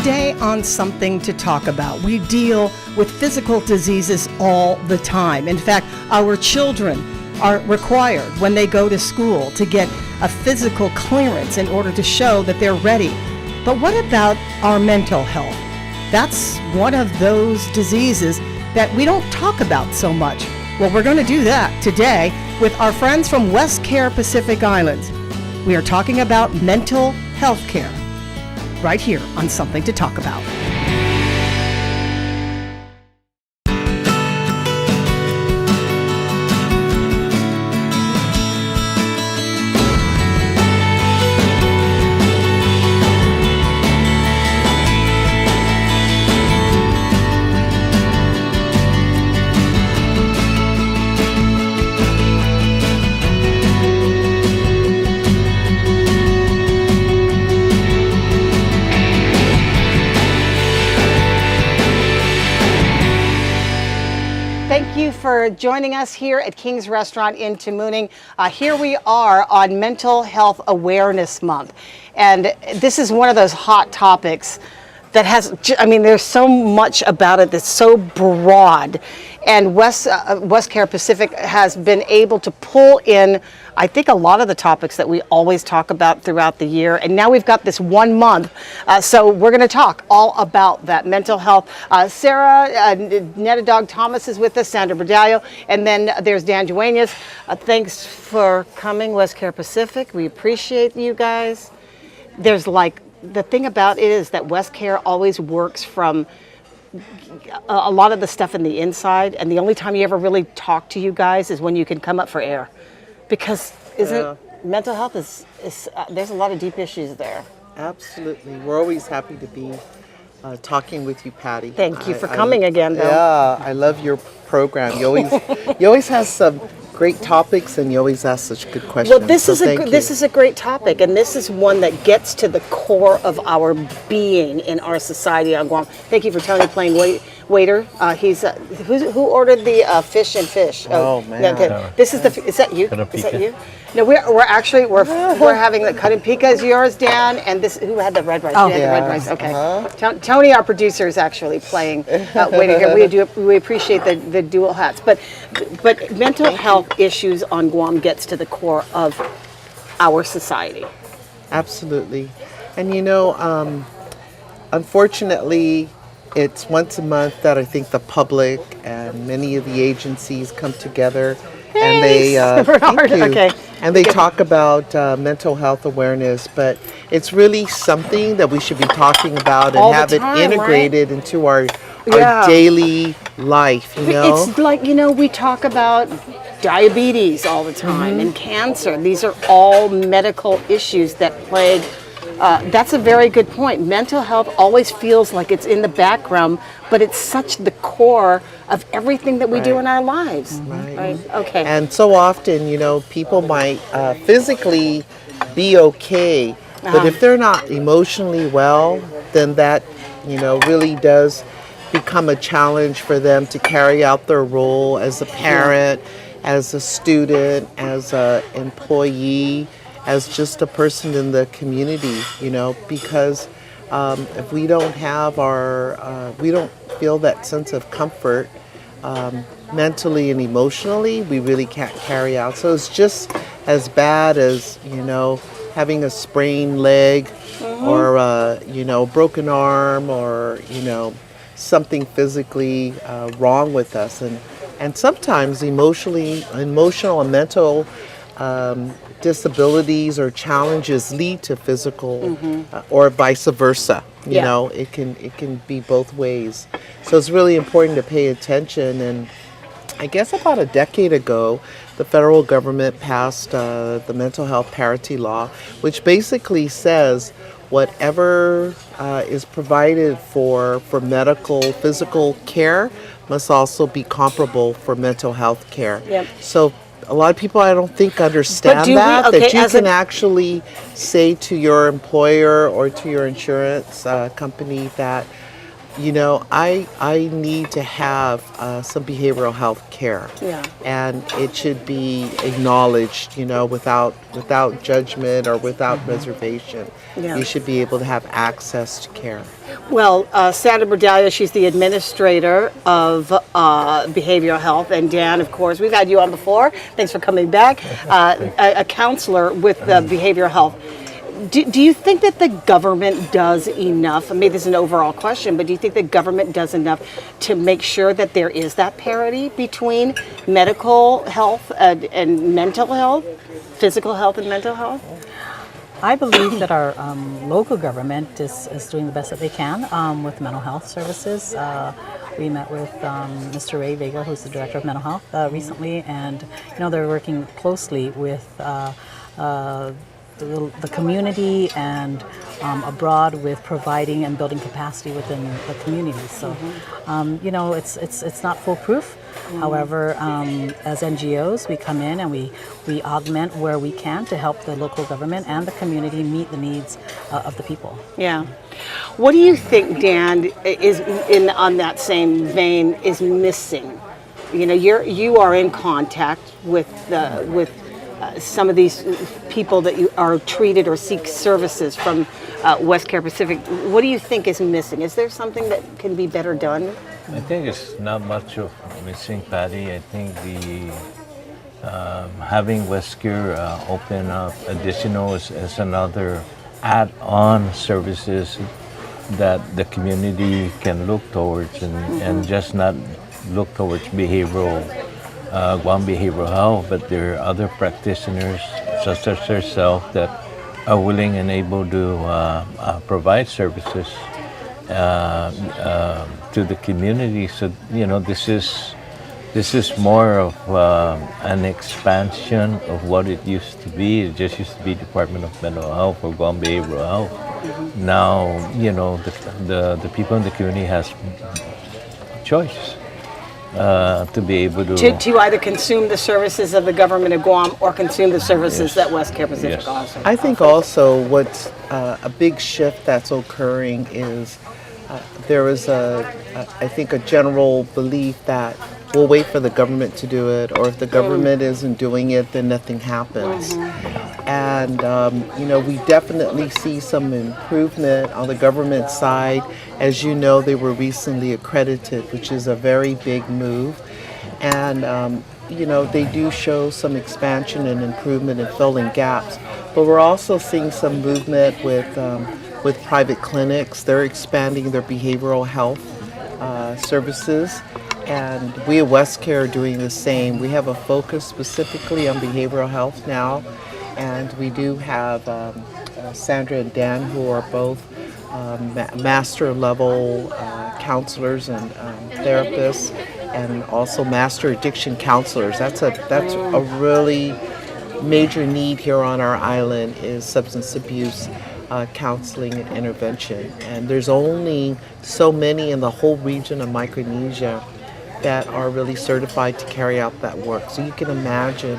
Today on Something to Talk About, we deal with physical diseases all the time. In fact, our children are required when they go to school to get a physical clearance in order to show that they're ready. But what about our mental health? That's one of those diseases that we don't talk about so much. Well, we're going to do that today with our friends from WestCare Pacific Islands. We are talking about mental health care right here on Something to Talk About. Thank you for joining us here at King's Restaurant in Tamuning. Here we are on Mental Health Awareness Month. And this is one of those hot topics that there's so much about it that's so broad. And WestCare Pacific has been able to pull in, I think, a lot of the topics that we always talk about throughout the year. And now we've got this 1 month. So we're going to talk all about that mental health. Sarah Netadog Thomas is with us, Sandra Berdallo, and then there's Dan Duenas. Thanks for coming, WestCare Pacific. We appreciate you guys. The thing about it is that WestCare always works from a lot of the stuff in the inside, and the only time you ever really talk to you guys is when you can come up for air, because mental health is there's a lot of deep issues there. Absolutely, we're always happy to be talking with you, Patty. Thank you for coming again, though. Yeah, I love your program. You always have some great topics, and you always ask such good questions. Well, this is a great topic, and this is one that gets to the core of our being in our society on Guam. Thank you for Tony playing waiter. He's who ordered the fish and fish. Oh man, this is is that you? Is that you? No, we're having the Kanimpika is yours, Dan, and who had the red rice? Oh, the red rice. Okay. Tony, our producer, is actually playing waiter here. We appreciate the dual hats, but mental health issues on Guam gets to the core of our society. Absolutely, and unfortunately, it's once a month that I think the public and many of the agencies come together. And they and they talk about mental health awareness, but it's really something that we should be talking about and all have the time, it integrated into our daily life. It's like we talk about diabetes all the time and cancer. These are all medical issues that plague. That's a very good point. Mental health always feels like it's in the background, but it's such the core of everything that we do in our lives. Right. Okay. And so often, people might physically be okay, but if they're not emotionally well, then that, really does become a challenge for them to carry out their role as a parent, as a student, as an employee, as just a person in the community, because if we don't have we don't feel that sense of comfort mentally and emotionally, we really can't carry out. So it's just as bad as, having a sprained leg or, a broken arm or, something physically wrong with us. And sometimes emotional and mental disabilities or challenges lead to physical or vice versa. It can be both ways. So it's really important to pay attention. And I guess about a decade ago, the federal government passed the Mental Health Parity Law, which basically says whatever is provided for medical, physical care must also be comparable for mental health care. Yep. So a lot of people, I don't think, understand that you can actually say to your employer or to your insurance company that you know, I need to have some behavioral health care. Yeah. And it should be acknowledged, you know, without judgment or without reservation. Yeah. You should be able to have access to care. Well, Sandra Bordaglia, she's the administrator of behavioral health, and Dan, of course, we've had you on before. Thanks for coming back. A counselor with behavioral health. Do you think that the government does enough? I mean, this is an overall question, but do you think the government does enough to make sure that there is that parity between medical health and mental health, physical health and mental health? I believe that our local government is doing the best that they can with mental health services. We met with Mr. Ray Vega, who's the director of mental health, recently, and you know they're working closely with the community and abroad with providing and building capacity within the community. So, you know, it's not foolproof. However, as NGOs, we come in and we augment where we can to help the local government and the community meet the needs of the people. Yeah. What do you think, Dan, is on that same vein is missing? You know, you are in contact with some of these people that you are treated or seek services from Westcare Pacific. What do you think is missing? Is there something that can be better done? I think it's not much of missing, Patty. I think the having Westcare open up additional as another add-on services that the community can look towards and just not look towards Guam Behavioral Health, but there are other practitioners such as yourself that are willing and able to provide services to the community. So you know, this is more of an expansion of what it used to be. It just used to be Department of Mental Health or Guam Behavioral Health. Now, you know, the people in the community has choice to be able to either consume the services of the government of Guam or consume the services that Westcare Pacific Yes. offers. I think also what's a big shift that's occurring is there is I think a general belief that we'll wait for the government to do it, or if the government isn't doing it, then nothing happens. And you know, we definitely see some improvement on the government side. As you know, they were recently accredited, which is a very big move. And you know, they do show some expansion and improvement in filling gaps. But we're also seeing some movement with private clinics. They're expanding their behavioral health services. And we at Westcare are doing the same. We have a focus specifically on behavioral health now. And we do have Sandra and Dan, who are both master level counselors and therapists, and also master addiction counselors. That's a really major need here on our island, is substance abuse counseling and intervention. And there's only so many in the whole region of Micronesia that are really certified to carry out that work. So you can imagine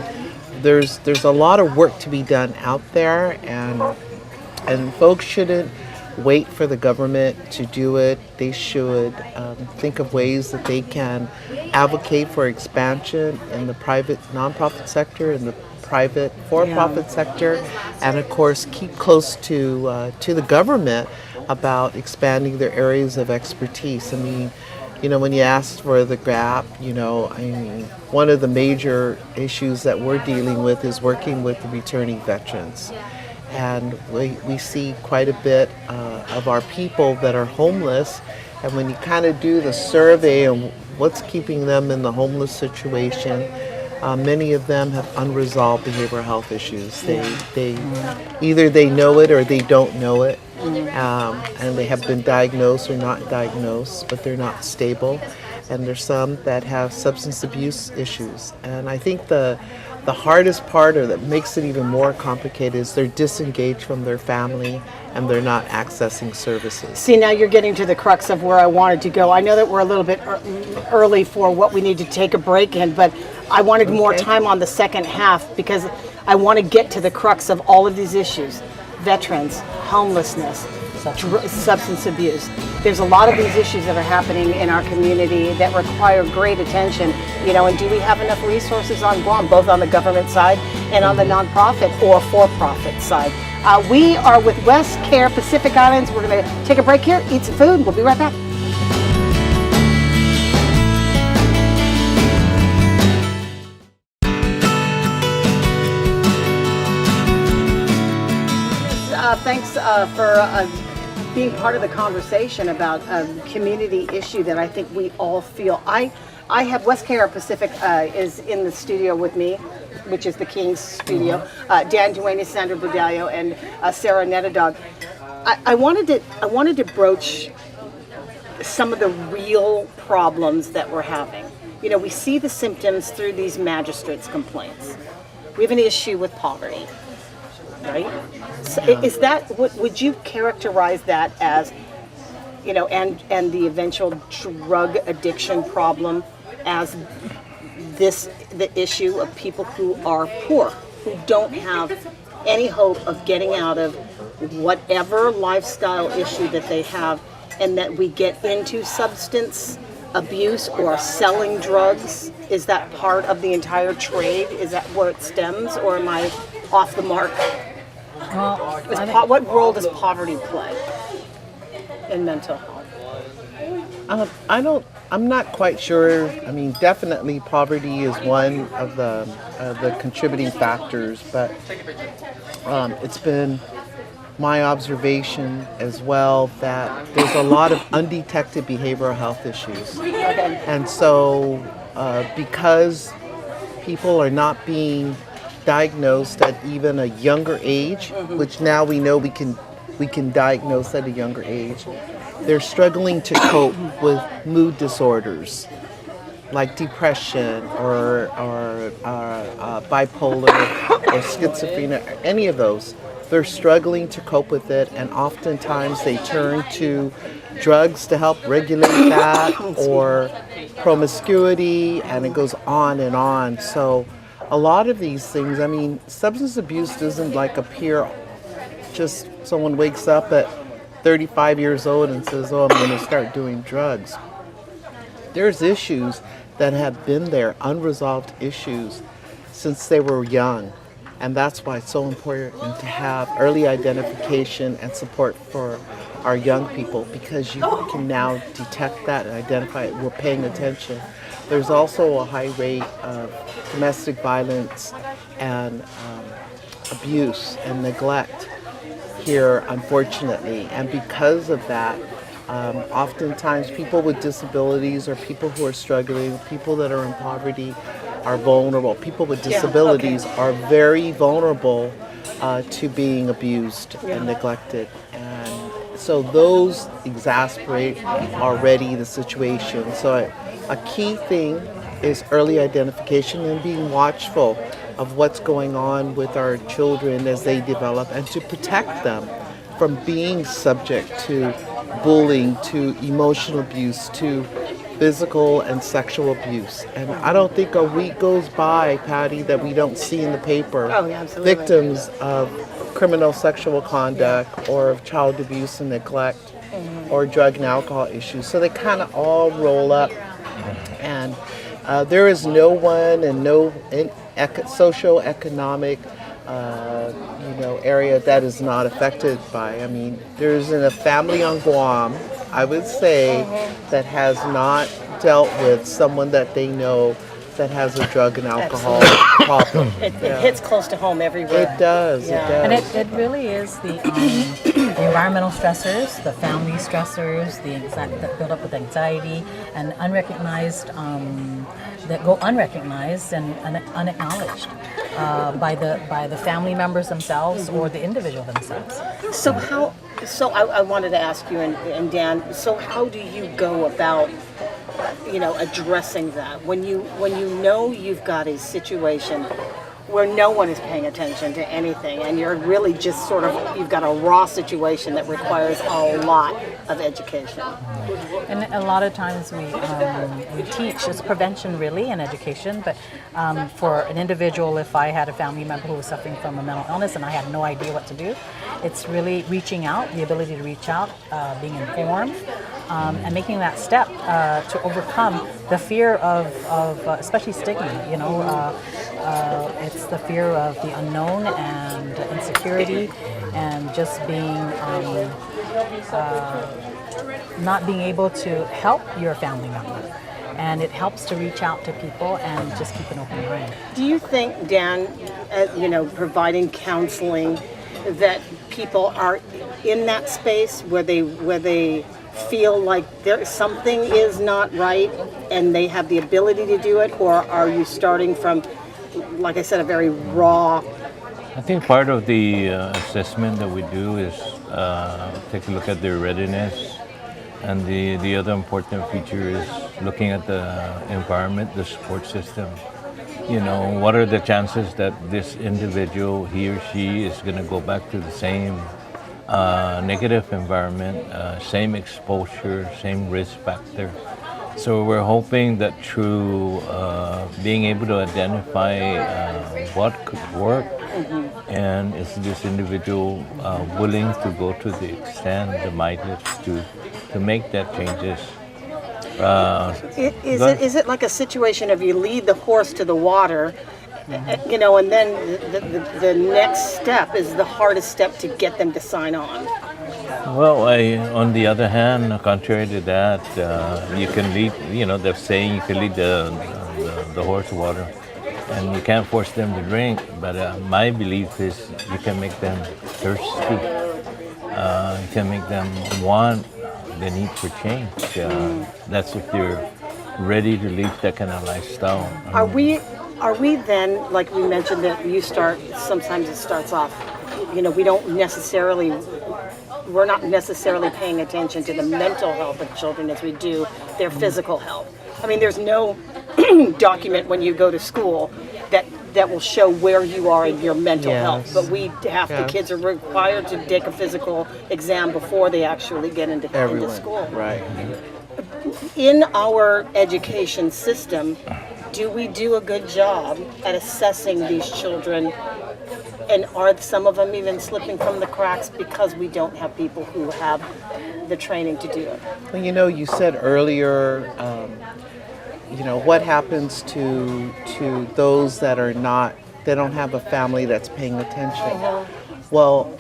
there's a lot of work to be done out there, and folks shouldn't wait for the government to do it. They should think of ways that they can advocate for expansion in the private nonprofit sector, in the private for-profit sector, and of course keep close to the government about expanding their areas of expertise. I mean, you know, when you asked for the gap, you know, I mean, one of the major issues that we're dealing with is working with the returning veterans. And we see quite a bit of our people that are homeless. And when you kind of do the survey on what's keeping them in the homeless situation, many of them have unresolved behavioral health issues. They either they know it or they don't know it. And they have been diagnosed or not diagnosed, but they're not stable. And there's some that have substance abuse issues. And I think the hardest part, or that makes it even more complicated, is they're disengaged from their family and they're not accessing services. See, now you're getting to the crux of where I wanted to go. I know that we're a little bit early for what we need to take a break in, but I wanted more time on the second half because I want to get to the crux of all of these issues: veterans, homelessness, substance abuse. There's a lot of these issues that are happening in our community that require great attention, and do we have enough resources on Guam, both on the government side and on the nonprofit or for-profit side? We are with West Care Pacific Islands. We're going to take a break here, eat some food. We'll be right back. Thanks for being part of the conversation about a community issue that I think we all feel. I have West Care Pacific is in the studio with me, which is the King's studio. Dan Duane, Sandra Budalio, and Sarah Netadog. I wanted to broach some of the real problems that we're having. We see the symptoms through these magistrates' complaints. We have an issue with poverty. Right? So is that, would you characterize that as, and the eventual drug addiction problem as the issue of people who are poor, who don't have any hope of getting out of whatever lifestyle issue that they have, and that we get into substance abuse or selling drugs? Is that part of the entire trade? Is that where it stems, or am I off the mark? Well, What role does poverty play in mental health? I'm not quite sure. I mean, definitely poverty is one of the contributing factors, but it's been my observation as well that there's a lot of undetected behavioral health issues. And so because people are not being diagnosed at even a younger age, which now we know we can diagnose at a younger age, they're struggling to cope with mood disorders like depression or bipolar or schizophrenia, any of those. They're struggling to cope with it, and oftentimes they turn to drugs to help regulate that, or promiscuity, and it goes on and on. So a lot of these things, I mean, substance abuse doesn't appear, just someone wakes up at 35 years old and says, oh, I'm going to start doing drugs. There's issues that have been there, unresolved issues, since they were young. And that's why it's so important to have early identification and support for our young people, because you can now detect that and identify it. We're paying attention. There's also a high rate of domestic violence and abuse and neglect here, unfortunately. And because of that, oftentimes people with disabilities or people who are struggling, people that are in poverty are vulnerable. People with disabilities are very vulnerable to being abused and neglected. And so those exacerbate already the situation. So a key thing is early identification and being watchful of what's going on with our children as they develop, and to protect them from being subject to bullying, to emotional abuse, to physical and sexual abuse. And I don't think a week goes by, Patty, that we don't see in the paper victims of criminal sexual conduct or of child abuse and neglect or drug and alcohol issues. So they kind of all roll up. And there is no one and no socioeconomic area that is not affected by. I mean, there isn't a family on Guam, I would say, that has not dealt with someone that they know that has a drug and alcohol problem. It hits close to home everywhere. It does. Yeah. It does. And it really is the environmental stressors, the family stressors, that build up with anxiety and unrecognized, that go unrecognized and unacknowledged by the family members themselves or the individual themselves. So I wanted to ask you and Dan. So how do you go about addressing that when you know you've got a situation where no one is paying attention to anything, and you're really just you've got a raw situation that requires a lot of education? And a lot of times we teach, it's prevention really and education, but for an individual, if I had a family member who was suffering from a mental illness and I had no idea what to do, it's really reaching out, the ability to reach out, being informed, and making that step to overcome the fear of especially stigma. It's the fear of the unknown and insecurity, and just being not being able to help your family member. And it helps to reach out to people and just keep an open mind. Do you think, Dan, providing counseling, that people are in that space where they feel like something is not right and they have the ability to do it, or are you starting from, like I said, a very raw? I think part of the assessment that we do is take a look at their readiness. And the other important feature is looking at the environment, the support system. What are the chances that this individual, he or she, is going to go back to the same negative environment, same exposure, same risk factor. So we're hoping that through being able to identify what could work, and is this individual willing to go to the extent, the mileage to make that changes. Is it like a situation of you lead the horse to the water, and then the next step is the hardest step to get them to sign on? Well, on the other hand, contrary to that, you can lead, they're saying you can lead the horse to water, and you can't force them to drink, but my belief is you can make them thirsty. You can make them want the need for change. That's if you're ready to live that kind of lifestyle. Are we then, like we mentioned, that sometimes it starts off, we're not necessarily paying attention to the mental health of children as we do their physical health. I mean, there's no document when you go to school that will show where you are in your mental health. But the kids are required to take a physical exam before they actually get into school. Right. In our education system, do we do a good job at assessing these children? And are some of them even slipping from the cracks because we don't have people who have the training to do it? Well, you said earlier, what happens to those that they don't have a family that's paying attention? Well,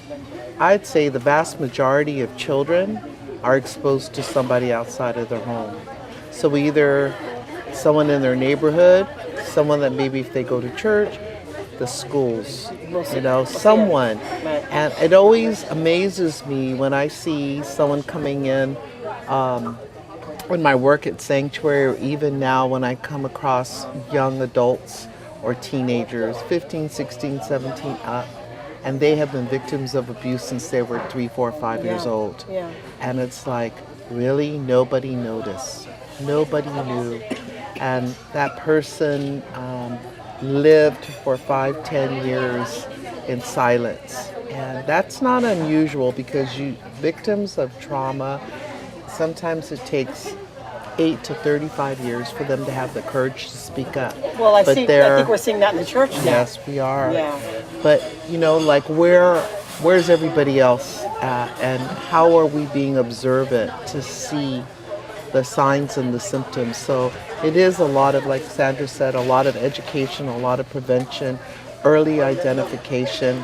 I'd say the vast majority of children are exposed to somebody outside of their home. So either someone in their neighborhood, someone that maybe if they go to church, the schools, someone. And it always amazes me when I see someone coming in, when my work at Sanctuary, or even now when I come across young adults or teenagers, 15, 16, 17 up, and they have been victims of abuse since they were 3, 4, 5 years old. Yeah. And it's like, really, nobody noticed. Nobody knew. And that person lived for 5, 10 years in silence. And that's not unusual because victims of trauma, sometimes it takes 8 to 35 years for them to have the courage to speak up. Well, I think we're seeing that in the church now. Yes, we are. Yeah. But, where's everybody else at? And how are we being observant to see the signs and the symptoms? So it is a lot of, like Sandra said, a lot of education, a lot of prevention, early identification,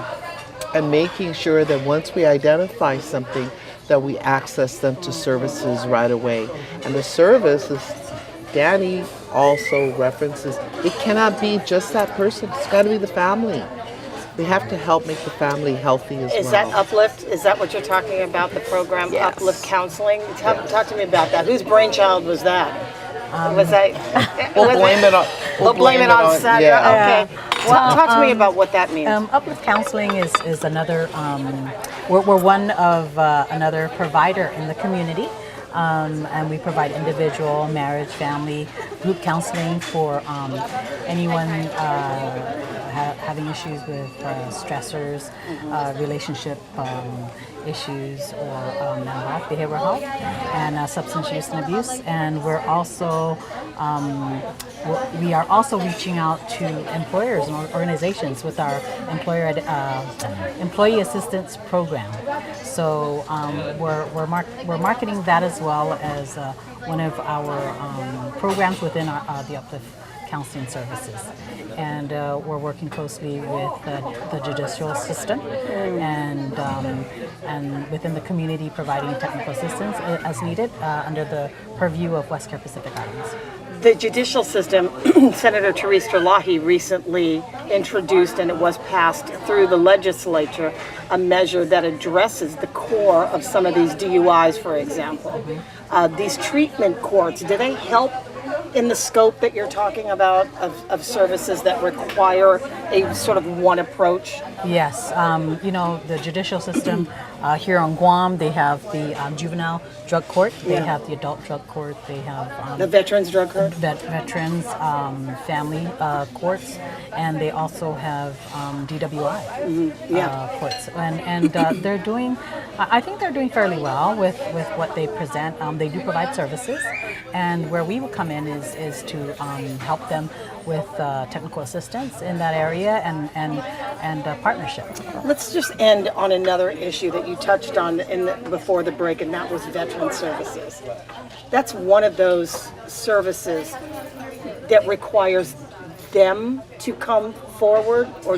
and making sure that once we identify something, that we access them to services right away. And the service, as Danny also references, it cannot be just that person. It's got to be the family. We have to help make the family healthy as well. Is that Uplift? Is that what you're talking about, the program, Yes. Uplift Counseling? Talk to me about that. Whose brainchild was that? Was that? We'll blame it on Sandra. yeah. Okay. Well, talk to me about what that means. Uplift Counseling is another, we're one of another provider in the community. And we provide individual, marriage, family, group counseling for anyone having issues with stressors, relationship issues, or mental health, behavioral health, and substance use and abuse. And we are also reaching out to employers and organizations with our employee assistance program. So we're marketing that as well as one of our programs within the Uplift Counseling Services. And we're working closely with the judicial system and within the community, providing technical assistance as needed under the purview of West Care Pacific Islands. The judicial system, Senator Therese Terlahi recently introduced, and it was passed through the legislature, a measure that addresses the core of some of these DUIs, for example. These treatment courts, do they help in the scope that you're talking about of services that require a sort of one approach? Yes, the judicial system here on Guam, they have the juvenile drug court, they have the adult drug court, they have The Veterans Drug Court? veterans family courts, and they also have DWI courts. And they're doing, I think they're doing fairly well with what they present. They do provide services, and where we will come in is to help them with technical assistance in that area and partnership. Let's just end on another issue that you touched on before the break, and that was veteran services. That's one of those services that requires them to come forward or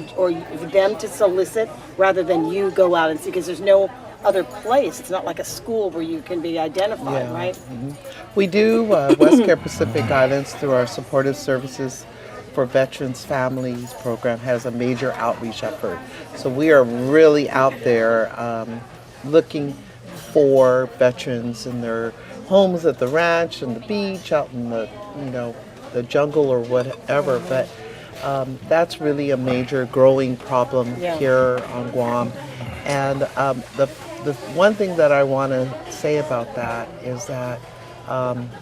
them to solicit rather than you go out and see, because there's no other place. It's not like a school where you can be identified, right? Mm-hmm. We do West Care Pacific Islands through our supportive services for veterans families program has a major outreach effort. So we are really out there looking for veterans in their homes at the ranch and the beach, out in the the jungle or whatever. But that's really a major growing problem here on Guam. And the one thing that I want to say about that is that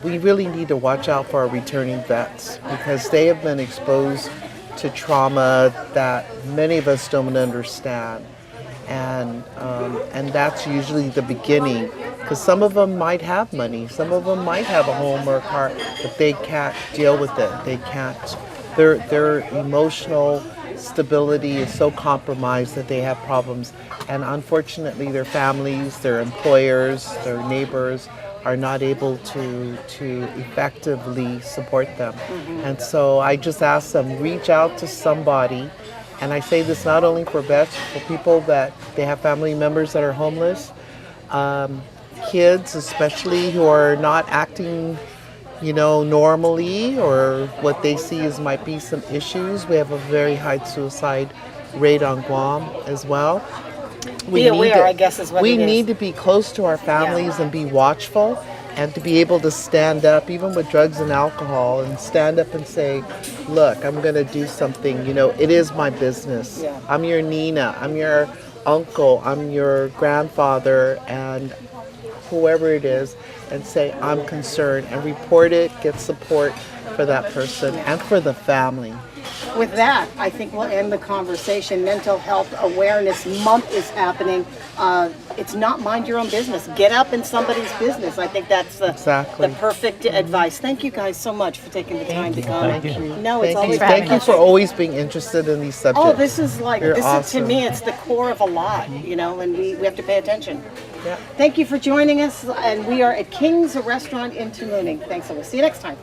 we really need to watch out for our returning vets, because they have been exposed to trauma that many of us don't understand, and that's usually the beginning. Because some of them might have money, some of them might have a home or a car, but they can't deal with it. They can't. Their emotional stability is so compromised that they have problems, and unfortunately, their families, their employers, their neighbors are not able to effectively support them. And so I just ask them, reach out to somebody. And I say this not only for vets, for people that they have family members that are homeless, kids especially who are not acting normally, or what they see as might be some issues. We have a very high suicide rate on Guam as well. Be aware, I guess, is what we it is. need to be close to our families and be watchful, and to be able to stand up, even with drugs and alcohol, and stand up and say, look, I'm going to do something. It is my business. Yeah. I'm your Nina, I'm your uncle, I'm your grandfather, and whoever it is, and say, I'm concerned, and report it, get support for that person and for the family. With that, I think we'll end the conversation. Mental Health Awareness Month is happening. It's not mind your own business. Get up in somebody's business. I think that's Exactly. the perfect advice. Thank you guys so much for taking the time to come. Thank you. No, it's always Thank you for always being interested in these subjects. Oh, this is You're to awesome. me, it's the core of a lot, and we have to pay attention. Yeah. Thank you for joining us, and we are at King's Restaurant in Tamuning. Thanks, and we'll see you next time.